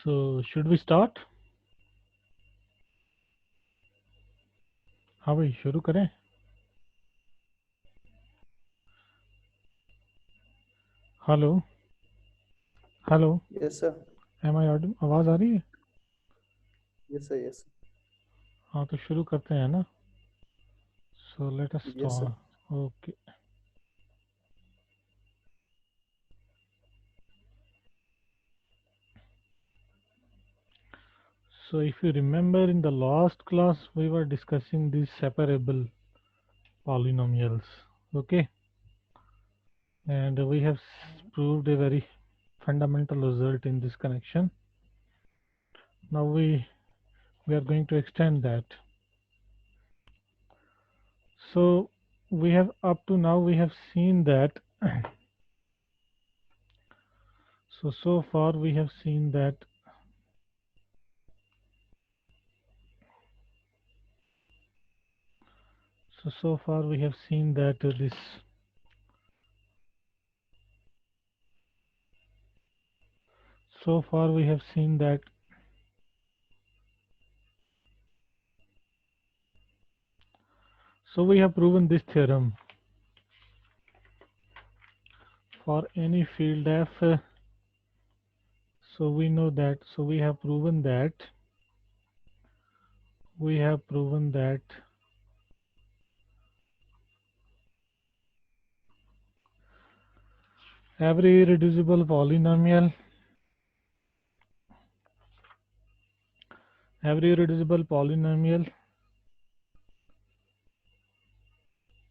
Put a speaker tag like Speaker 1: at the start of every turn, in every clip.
Speaker 1: So should we start? हाँ भाई शुरू करें. Hello hello.
Speaker 2: Yes, sir.
Speaker 1: Am I audio? आवाज़ आ रही है?
Speaker 2: Yes, sir. Yes.
Speaker 1: हाँ तो शुरू करते हैं ना. So let us
Speaker 2: Yes, sir.
Speaker 1: Start. Okay. So if you remember in the last class we were discussing these separable polynomials. Okay, and we have proved a very fundamental result in this connection. Now we are going to extend that. So we have up to now we have seen that so far we have seen that so far we have seen that this so far we have seen that so we have proven this theorem for any field f. So we know that, so we have proven that every irreducible polynomial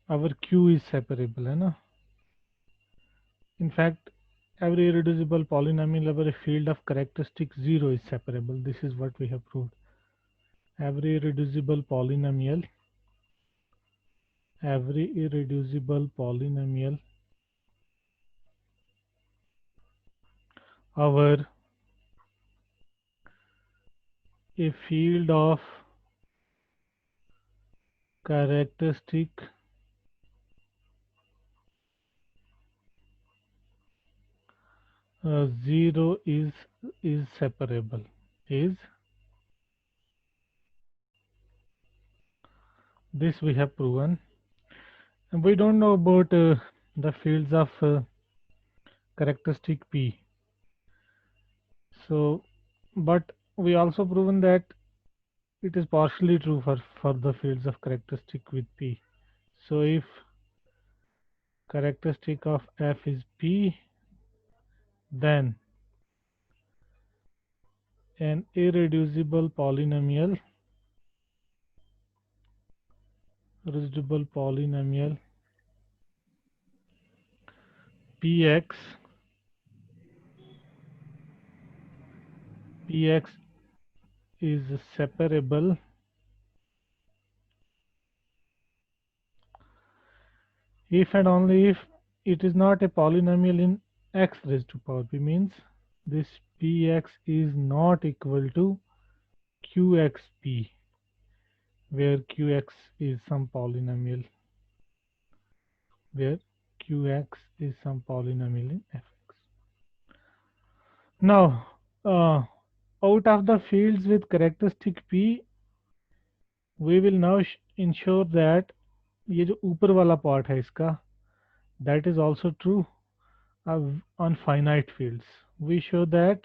Speaker 1: our Q is separable है ना. In fact every irreducible polynomial over a field of characteristic 0 is separable. This is what we have proved. Every irreducible polynomial over a field of characteristic 0 is separable. This we have proven. And we don't know about the fields of characteristic P. So, but we also proven that it is partially true for the fields of characteristic with P. So if characteristic of f is P, then an irreducible polynomial Px is separable if and only if it is not a polynomial in x raised to power p. Means this Px is not equal to Qxp, where Qx is some polynomial, in fx. Now out of the fields with characteristic p, we will now ensure that ये जो ऊपर वाला part है इसका, that is also true on finite fields. We show that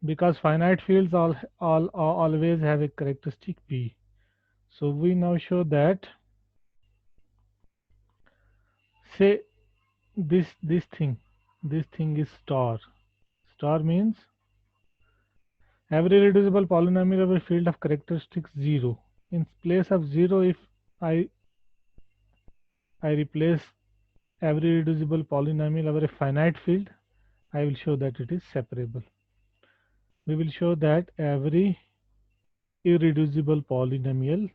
Speaker 1: because finite fields always have a characteristic p. So we now show that, say this thing is star. Star means every reducible polynomial of a field of characteristics 0. In place of 0, if I replace every reducible polynomial over a finite field, I will show that it is separable. We will show that every irreducible polynomial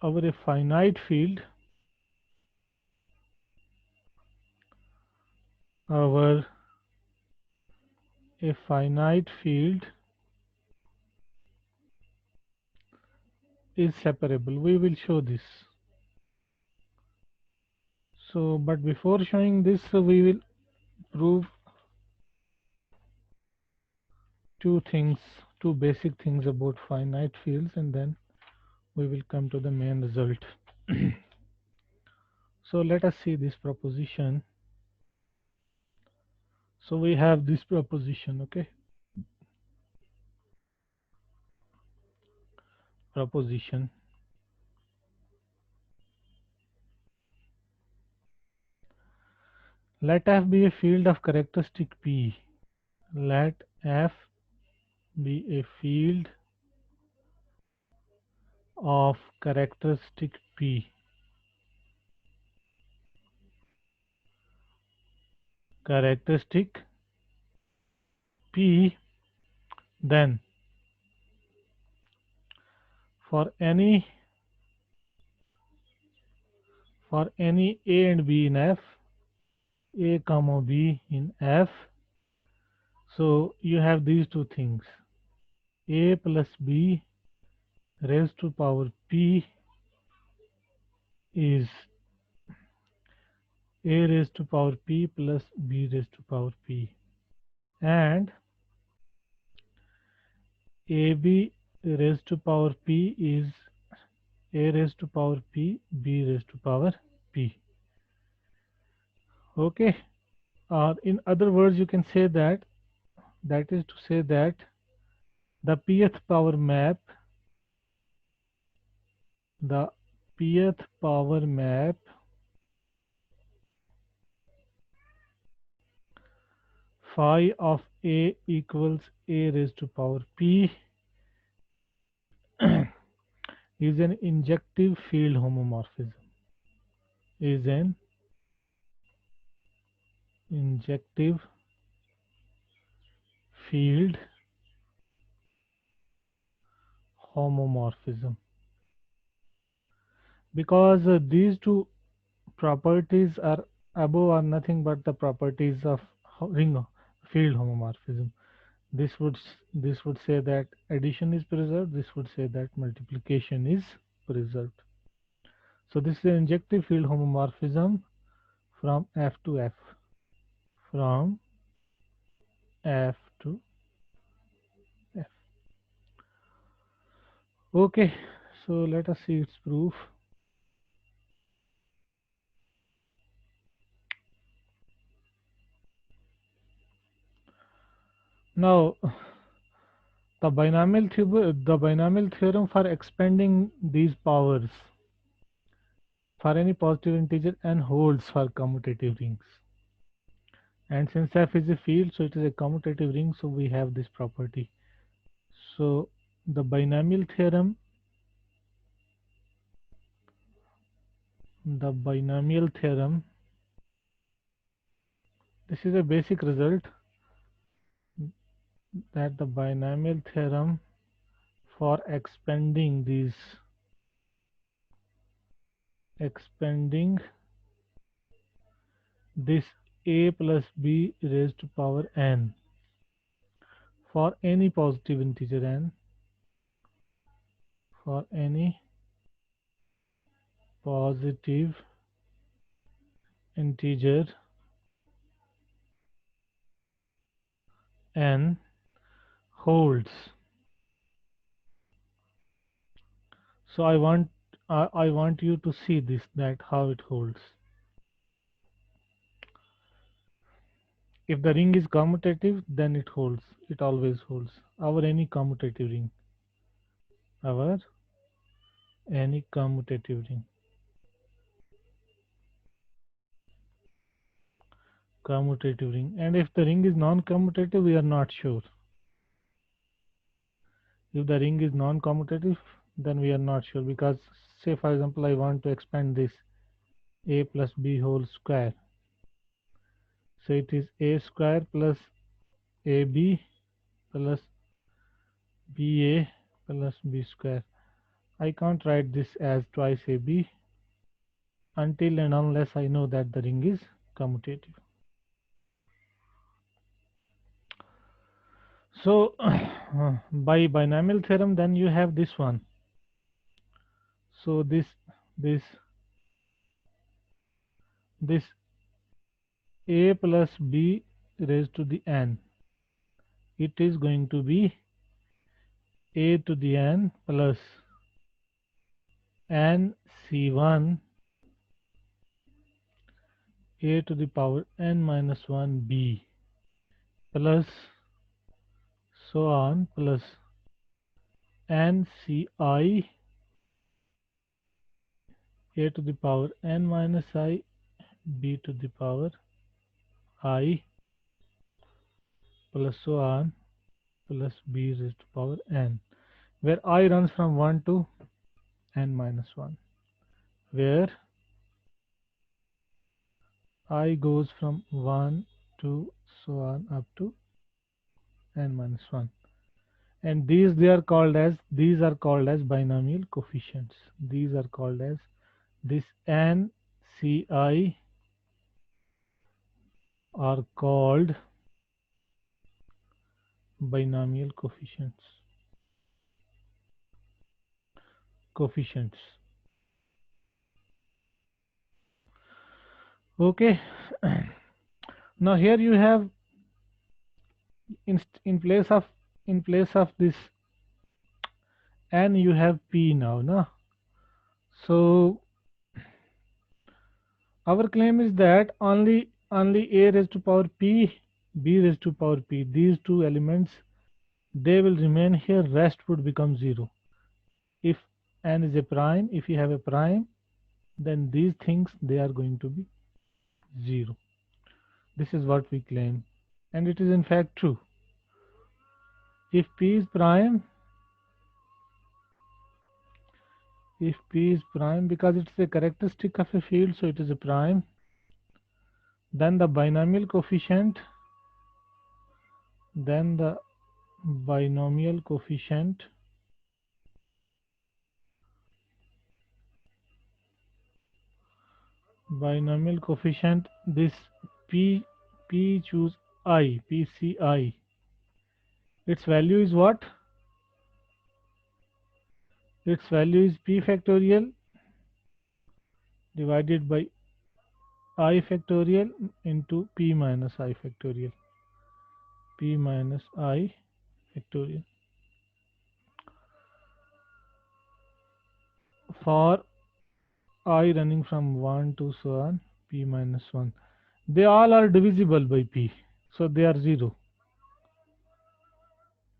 Speaker 1: over a finite field is separable. We will show this. So, but before showing this, we will prove two things, two basic things about finite fields, and then we will come to the main result. So let us see this proposition. So we have this proposition, okay? Proposition. Let F be a field of characteristic P. Let F be a field of characteristic P. Characteristic P, then for any A and B in F, A comma B in F, so you have these two things, A plus B raised to power P is A raised to power P plus B raised to power P, and AB raised to power P is A raised to power P, B raised to power P. Okay, in other words, you can say that, that is to say that the pth power map, the pth power map phi of A equals A raised to power P is an injective field homomorphism. Is an injective field homomorphism, because these two properties are above are nothing but the properties of ring field homomorphism. This would say that addition is preserved, this would say that multiplication is preserved. So this is an injective field homomorphism from F to F, from F to F. Okay, so let us see its proof. Now the binomial theorem for expanding these powers for any positive integer n holds for commutative rings. And since F is a field, so it is a commutative ring, so we have this property. So the binomial theorem, this is a basic result, that the binomial theorem for expanding this A plus B raised to power n for any positive integer n, for any positive integer n holds. So I want you to see this, that how it holds. If the ring is commutative, then it holds, it always holds. Our any commutative ring, our any commutative ring, and if the ring is non-commutative, we are not sure. If the ring is non-commutative, then we are not sure, because say for example I want to expand this A plus B whole square, so it is A square plus AB plus BA plus B square. I can't write this as twice AB until and unless I know that the ring is commutative. So by binomial theorem, then you have this one. So this this a plus b raised to the n, it is going to be a to the n plus n c1 a to the power n minus 1 b plus so on plus n ci a to the power n minus I b to the power I plus so on plus b raised to power n, where I runs from 1 to n minus 1, where I goes from 1 to so on up to n minus 1, and these are called as binomial coefficients. These are called as this n ci are called binomial coefficients. Okay. Now here you have in place of this n you have p now, no? So our claim is that only a raised to power p, b raised to power p, these two elements, they will remain here, rest would become 0. If n is a prime, if you have a prime, then these things, they are going to be 0. This is what we claim, and it is in fact true. If p is prime, because it's a characteristic of a field, so it is a prime, then the binomial coefficient this p choose I, pci, its value is what? Its value is p factorial divided by I factorial into p minus I factorial. For I running from 1 to so on p minus 1. They all are divisible by p, so they are 0.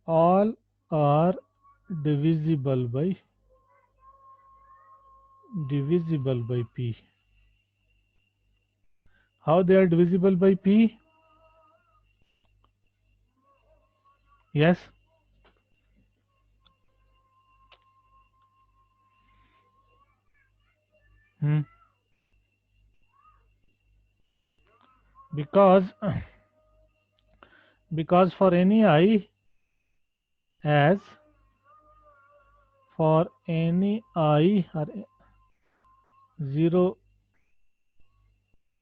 Speaker 1: All are divisible by p. How they are divisible by p? Yes. Because for any I or 0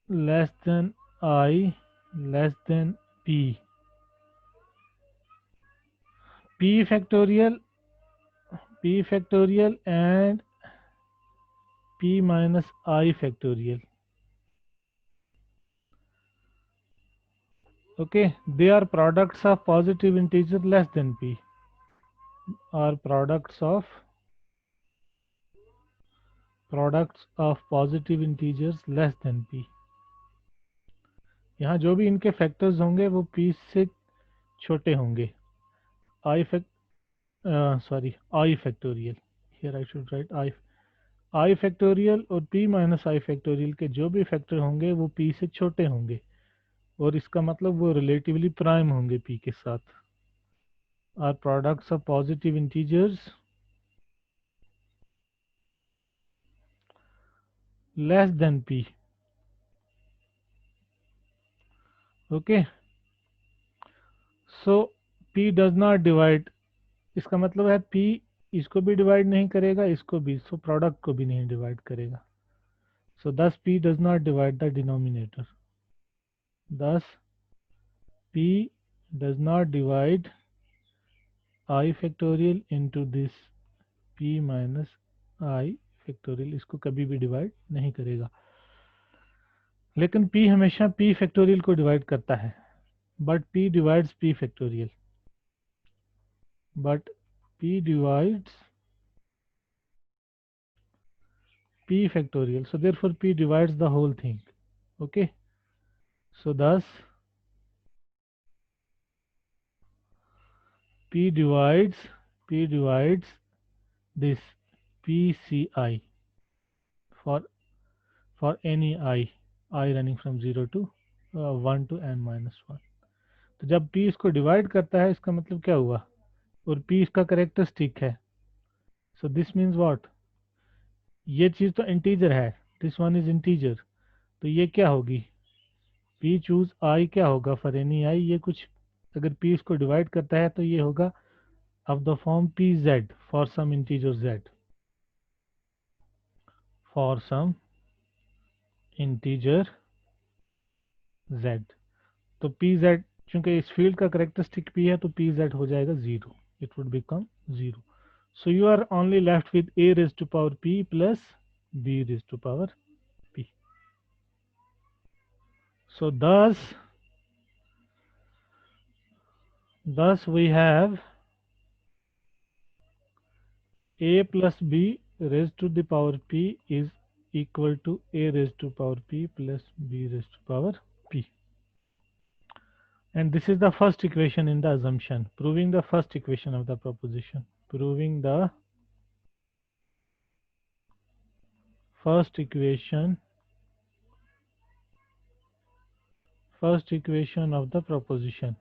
Speaker 1: less than I less than p, p factorial and p minus I factorial, okay, they are products of positive integer less than p, are products of positive integers less than p. यहाँ जो भी इनके factors होंगे वो p से छोटे होंगे. I factorial, here I should write I factorial और p minus I factorial के जो भी फैक्टर होंगे वो p से छोटे होंगे, और इसका मतलब वो रिलेटिवली प्राइम होंगे p के साथ. Are products of positive integers less than p. Okay, so p does not divide, इसका मतलब है p इसको भी डिवाइड नहीं करेगा, इसको भी, सो प्रोडक्ट को भी नहीं डिवाइड करेगा. So thus p does not divide the denominator. Thus p does not divide I factorial into this p minus I factorial, इसको कभी भी डिवाइड नहीं करेगा. लेकिन p हमेशा p फैक्टोरियल को डिवाइड करता है, but p divides p factorial, but p divides p factorial, so therefore p divides the whole thing. Okay, so thus p divides this pci for any I running from 0 to 1 to n minus 1. तो जब p इसको divide करता है इसका मतलब क्या हुआ, और p इसका करेक्टरिस्टिक है, सो दिस मीन्स व्हाट, ये चीज़ तो इंटीजर है, दिस वन इज इंटीजर, तो ये क्या होगी, p चूज i क्या होगा फॉर एनी i, ये कुछ अगर p इसको डिवाइड करता है तो ये होगा of the form pz for some integer z, for some integer z, तो pz चूंकि इस फील्ड का करेक्टरिस्टिक p है तो pz हो जाएगा 0, it would become 0. So you are only left with a raised to power p plus b raised to power p. So thus we have a plus b raised to the power p is equal to a raised to power p plus b raised to power p. And this is the first equation in the assumption, proving the first equation of the proposition, proving the first equation of the proposition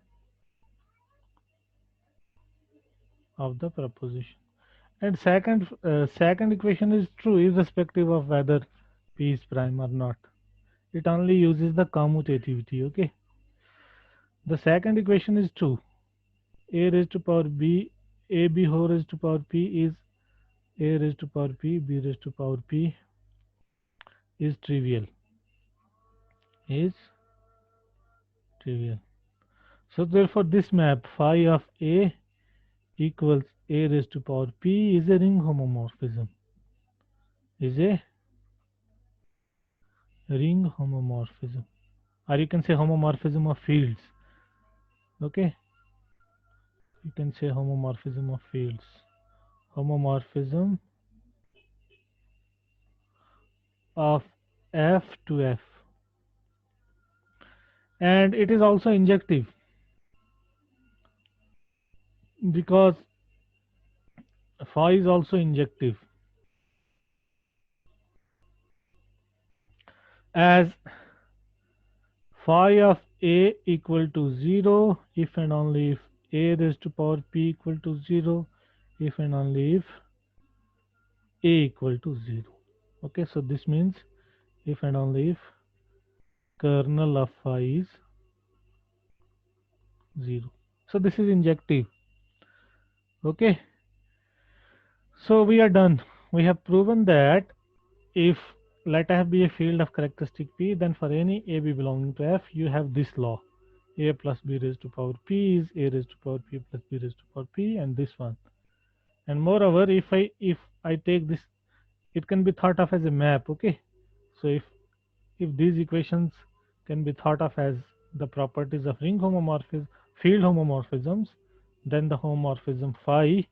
Speaker 1: and second equation is true irrespective of whether p is prime or not, it only uses the commutativity. Okay, the second equation is true, a raised to power b, ab whole raised to power p is a raised to power p, b raised to power p is trivial. So therefore this map phi of a equals a raised to power p is a ring homomorphism, or you can say homomorphism of fields. Okay, you can say homomorphism of fields, homomorphism of f to f, and it is also injective because phi is also injective, as phi of a equal to 0 if and only if a raised to power p equal to 0, if and only if a equal to 0. Okay, so this means if and only if kernel of phi is 0. So this is injective. Okay, so we are done. We have proven that if let f be a field of characteristic p, then for any a b belonging to f you have this law, a plus b raised to power p is a raised to power p plus b raised to power p, and this one. And moreover, if I take this, it can be thought of as a map. Okay, so if these equations can be thought of as the properties of ring homomorphism, field homomorphisms, then the homomorphism phi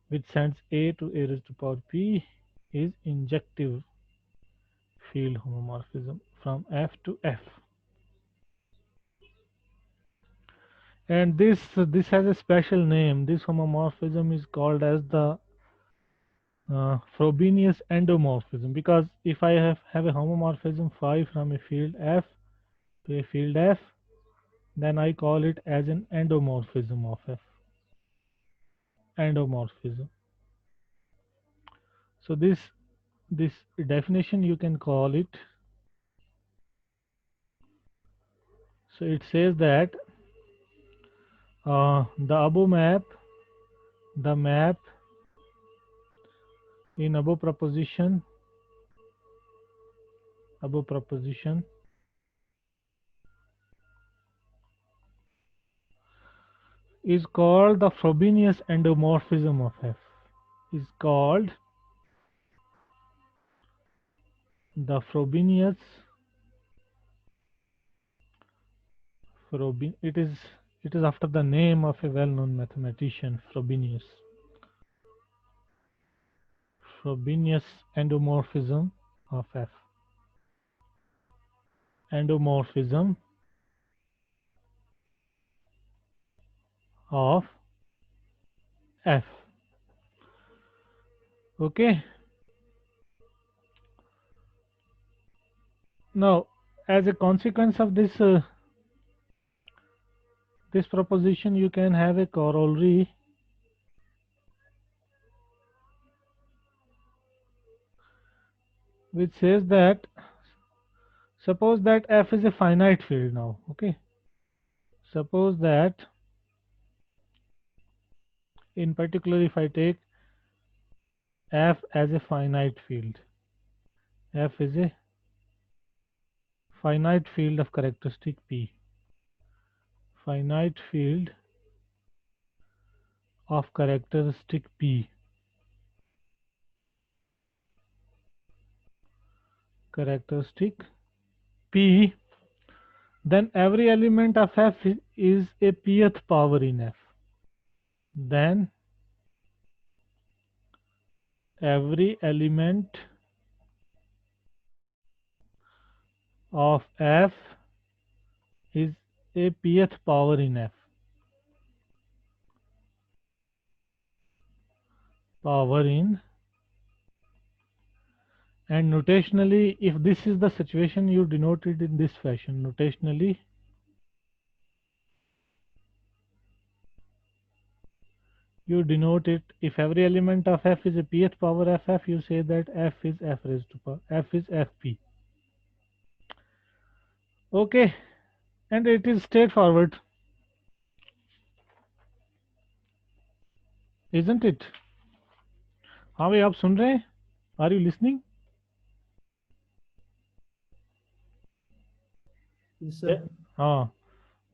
Speaker 1: which sends a to a raised to power p is injective field homomorphism from f to f. And this has a special name. This homomorphism is called as the Frobenius endomorphism, because if I have a homomorphism phi from a field f to a field f, then I call it as an endomorphism of f. Endomorphism. So this definition you can call it. So it says that the above map, in above proposition is called the Frobenius endomorphism of f. Is called the Frobenius It is after the name of a well-known mathematician, Frobenius. Frobenius endomorphism of F. Endomorphism of F. Okay. Now, as a consequence of this proposition, you can have a corollary which says that suppose that F is a finite field now. Okay. Suppose that in particular, if I take F as a finite field, F is a finite field of characteristic P. Finite field of characteristic P. Characteristic P, then every element of F is a pth power in F. Then every element of F is a pth power in F. Power in, and notationally, if this is the situation, you denote it in this fashion. Notationally, you denote it, if every element of F is a pth power of F, you say that F is F raised to power, F is Fp. Okay, and it is straightforward, isn't it? हाँ भाई, आप सुन रहे हैं? Are you listening?
Speaker 2: Yes, sir.
Speaker 1: हाँ,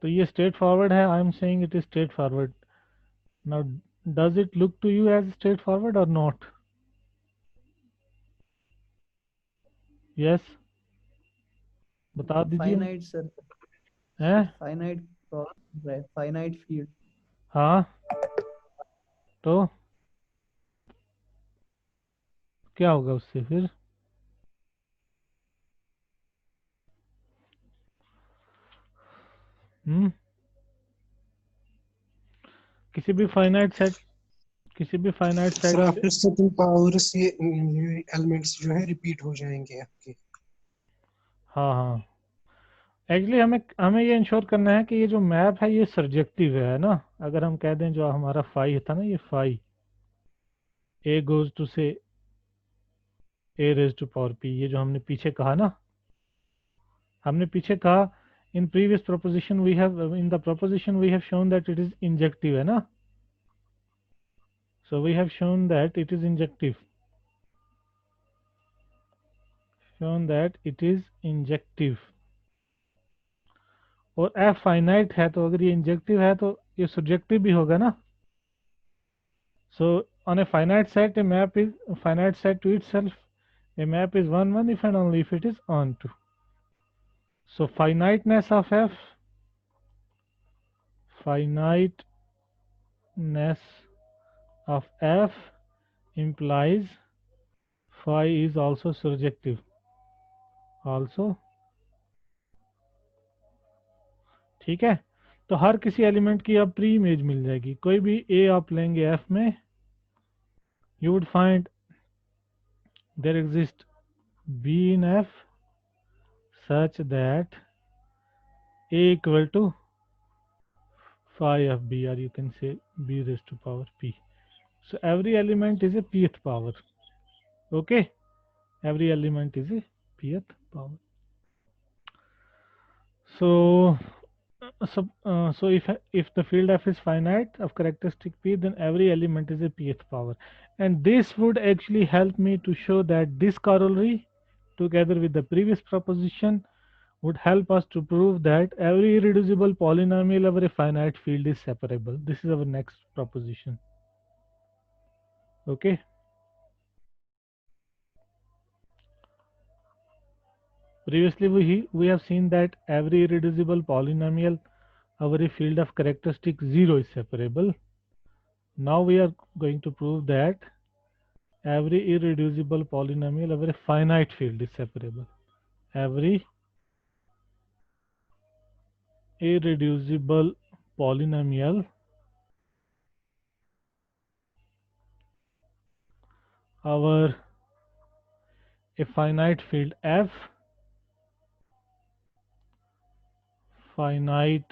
Speaker 1: तो ये straightforward है. I am saying it is straightforward. Now, does it look to you as straightforward or not? Yes, बता दीजिए.
Speaker 2: Finite, sir.
Speaker 1: हैं?
Speaker 2: Finite finite field.
Speaker 1: हाँ, तो क्या होगा उससे फिर? किसी भी finite set
Speaker 3: sir after certain powers ये एलिमेंट्स जो है रिपीट हो जाएंगे आपके.
Speaker 1: हाँ हाँ, एक्चुअली हमें ये इंश्योर करना है कि ये जो मैप है ये सर्जेक्टिव है ना. अगर हम कह दें जो हमारा फाई था ना, ये फाई ए गोज टू से a raise to power p, ये जो हमने पीछे कहा ना, हमने पीछे कहा in previous proposition we have, in the proposition we have shown that it is injective, है ना. So we have shown that it is injective, shown that it is injective. और एफ फाइनाइट है, तो अगर ये इंजेक्टिव है तो ये सब्जेक्टिव भी होगा ना. So on a finite set a map is finite set to itself, a map is 1 1 if and only if it is onto. So finiteness of F, finiteness of F implies phi is also surjective. Also, ठीक है. तो हर किसी element की अब pre image मिल जाएगी. कोई भी ए आप लेंगे F में, you would find there exists B in F such that A equal to phi of B, or you can say B raised to power P. So every element is a pth power. Okay, every element is a pth power. So if the field F is finite of characteristic P, then every element is a pth power. And this would actually help me to show that this corollary together with the previous proposition would help us to prove that every irreducible polynomial over a finite field is separable. This is our next proposition. Okay. Previously we have seen that every irreducible polynomial our field of characteristic 0 is separable. Now we are going to prove that every irreducible polynomial over a finite field is separable. Every irreducible polynomial over a finite field F, finite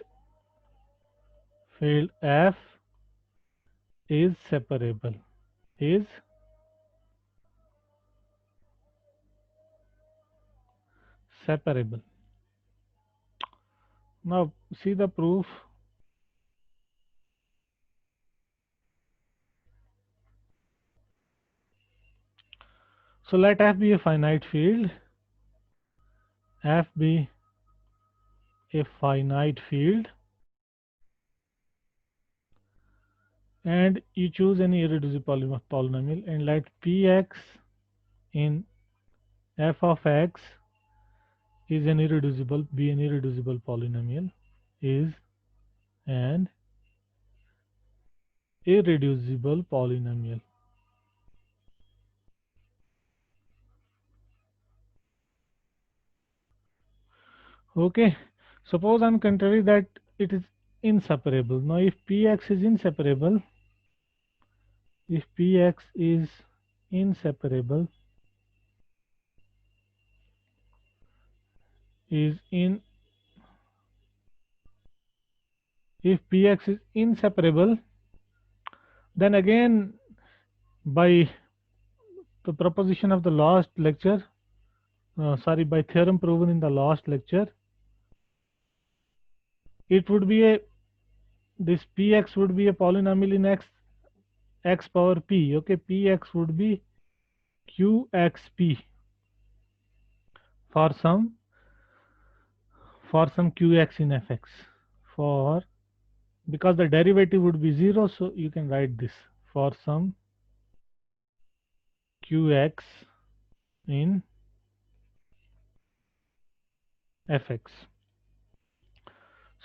Speaker 1: field F is separable. Is separable. Now see the proof. So let F be a finite field. F be a finite field, and you choose any irreducible polynomial, and let Px in f of x is an irreducible polynomial, is an irreducible polynomial. Okay, suppose on contrary that it is inseparable. Now if Px is inseparable, if Px is inseparable, if Px is inseparable, then again by the proposition of the last lecture, by theorem proven in the last lecture, it would be this Px would be a polynomial in x power p. Okay, Px would be qxp for some qx in fx, for because the derivative would be 0, so you can write this for some qx in fx.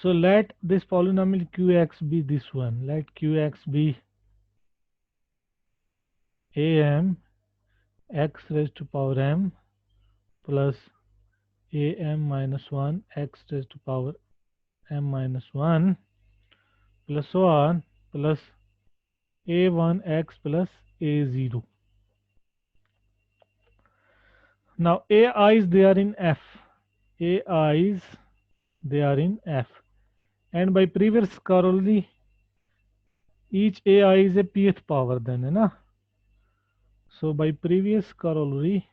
Speaker 1: So let this polynomial qx be this one. Let qx be am x raised to power m plus am minus 1 x raised to power m minus 1 plus so on plus a1x plus a0. Now ai's they are in f, ai's they are in f, and by previous corollary each ai is a pth power then, है ना? So by previous corollary,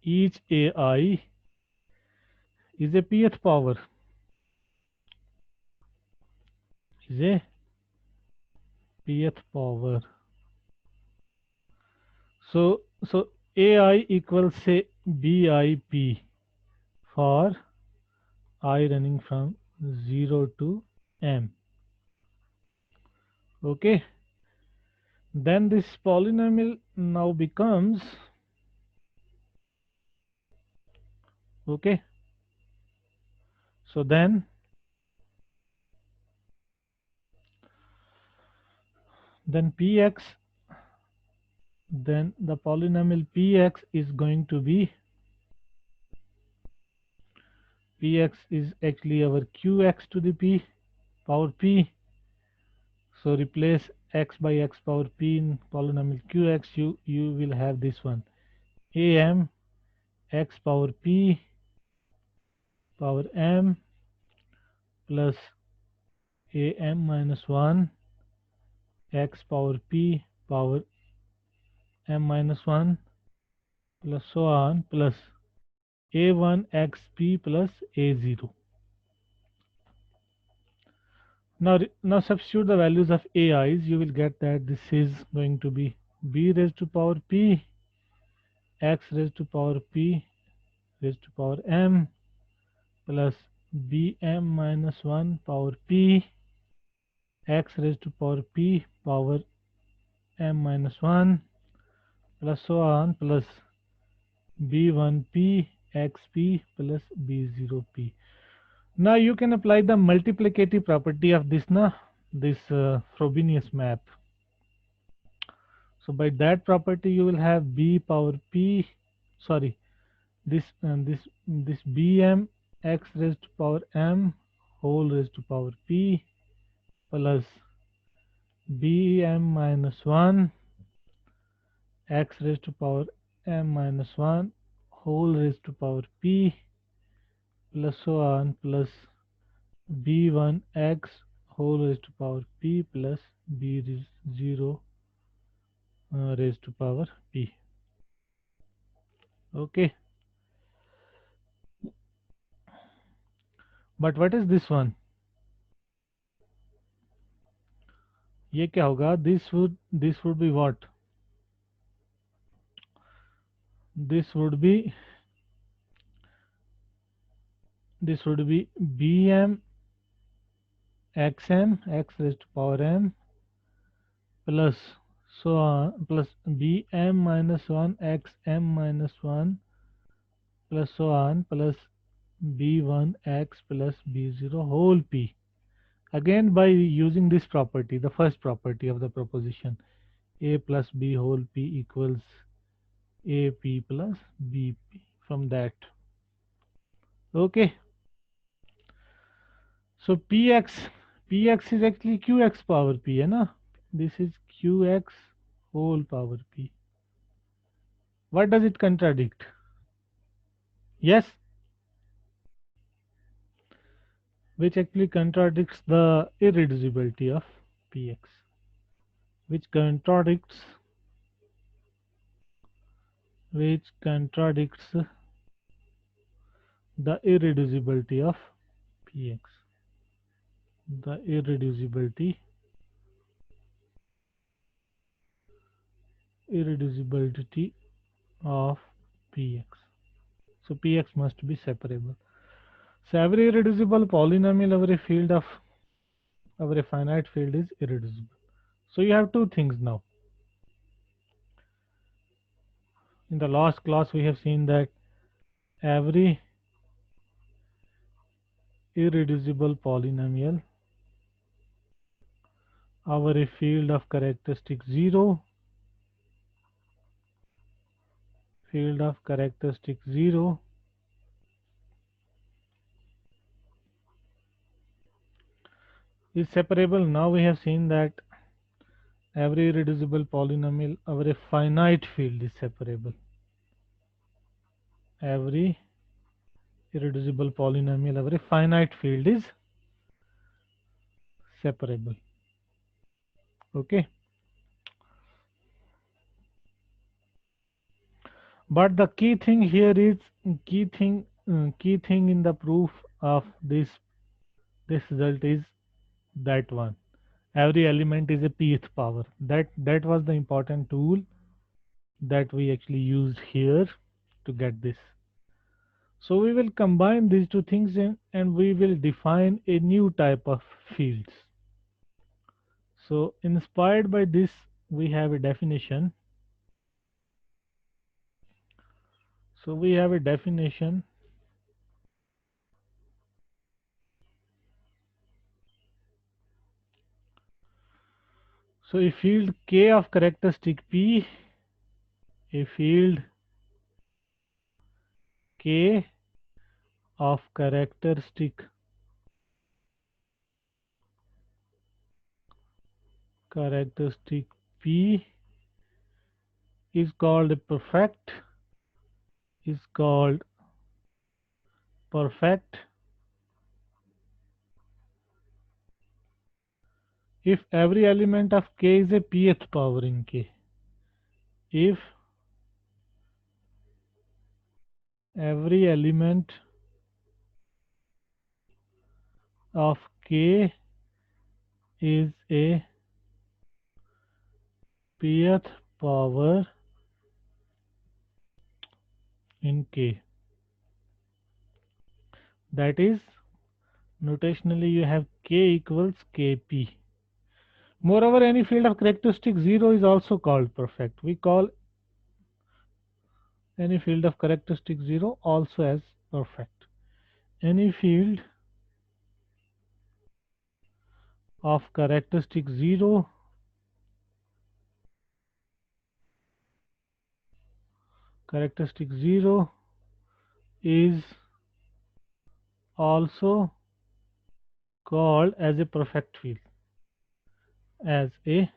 Speaker 1: each ai is a pth power, is a pth power. So ai equals say BIP for I running from 0 to m. Okay, then this polynomial now becomes, okay, so then px, then the polynomial px is going to be, px is actually our qx to the p power p. So replace x by x power p in polynomial qx, you will have this one, am x power p power m plus am minus 1 x power p power m minus 1 plus so on plus a1 xp plus a0. Now substitute the values of ai's. You will get that this is going to be b raised to power p x raised to power p raised to power m plus bm minus 1 power p x raised to power p power m minus 1 plus so on plus b1p xp plus b0p. Now you can apply the multiplicative property of this Frobenius map. So by that property you will have b power p, sorry, this bm x raised to power m whole raised to power p plus bm minus 1 x raised to power m minus 1 whole raised to power p plus so on plus b1x whole raised to power p plus b0 raised to power p. Okay, but what is this one? ये क्या होगा? This would be what? This would be bm xm x raised to power m plus so on plus bm minus 1 xm minus 1 plus so on plus b1x plus b0 whole p. Again by using this property, the first property of the proposition, a plus b whole p equals ap plus bp, from that. Okay, so px is actually qx power p है ना, this is qx whole power p. What does it contradict? Yes, which actually contradicts the irreducibility of px, which contradicts the irreducibility of px, the irreducibility of px. So px must be separable. So every irreducible polynomial over a field of over a finite field is irreducible. So you have two things now. In the last class we have seen that every irreducible polynomial over a field of characteristic 0 is separable. Now we have seen that every irreducible polynomial over a finite field is separable. Every irreducible polynomial over a finite field is separable. Okay, but the key thing here is key thing in the proof of this result is that one, every element is a pth power. That was the important tool that we actually used here to get this. So we will combine these two things and we will define a new type of fields. So inspired by this we have a definition. So we have a definition. So a field K of characteristic P, a field K of characteristic P is called perfect, if every element of K is a pth power in K. If every element of K is a pth power in K, that is notationally you have K equals Kp. Moreover, any field of characteristic 0 is also called perfect. We call Any field of characteristic 0 also as perfect. Any field of characteristic 0 is also called as a perfect field, as a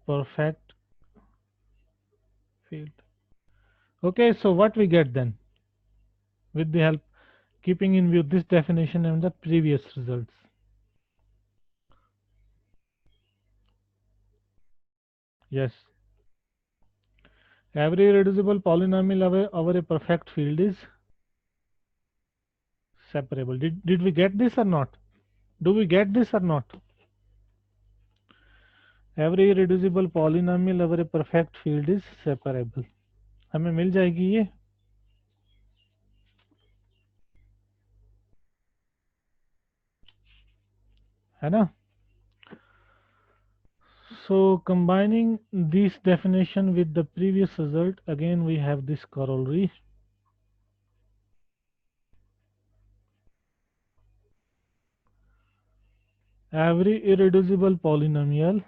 Speaker 1: perfect field. Okay, so what we get then with the help keeping in view this definition and the previous results? Yes, every irreducible polynomial over a perfect field is separable. Did we get this or not? Do we get this or not? Every irreducible polynomial over a perfect field is separable. हमें मिल जाएगी ये, है ना? So combining this definition with the previous result, again we have this corollary. Every irreducible polynomial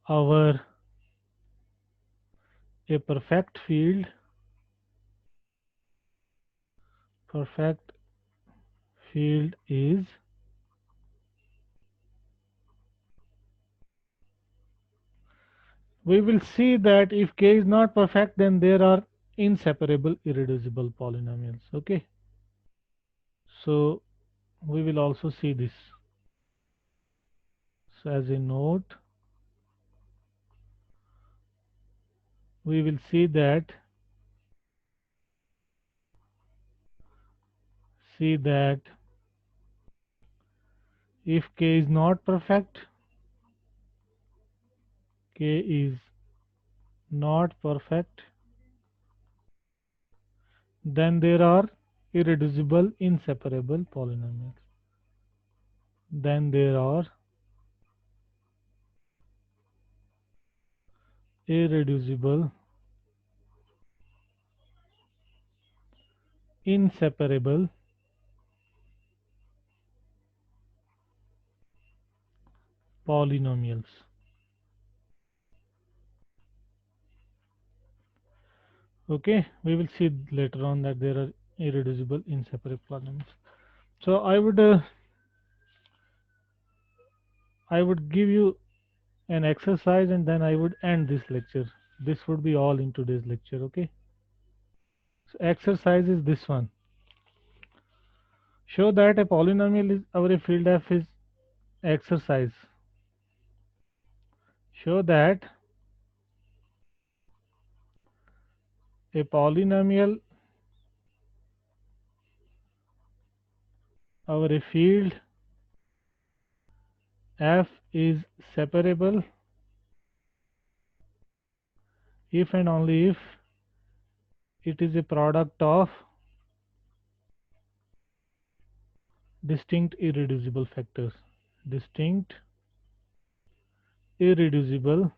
Speaker 1: over a perfect field is we will see that if k is not perfect, then there are inseparable irreducible polynomials. Okay, so we will also see this. So as a note, we will see that if k is not perfect, then there are irreducible inseparable polynomials. Then there are irreducible inseparable polynomials. Okay, we will see later on that there are irreducible inseparable polynomials. So I would give you an exercise and then I would end this lecture. This would be all in today's lecture. Okay, so exercise is this one. Show that a polynomial is over a field f is exercise. Show that a polynomial over a field f is separable if and only if it is a product of distinct irreducible factors. Distinct irreducible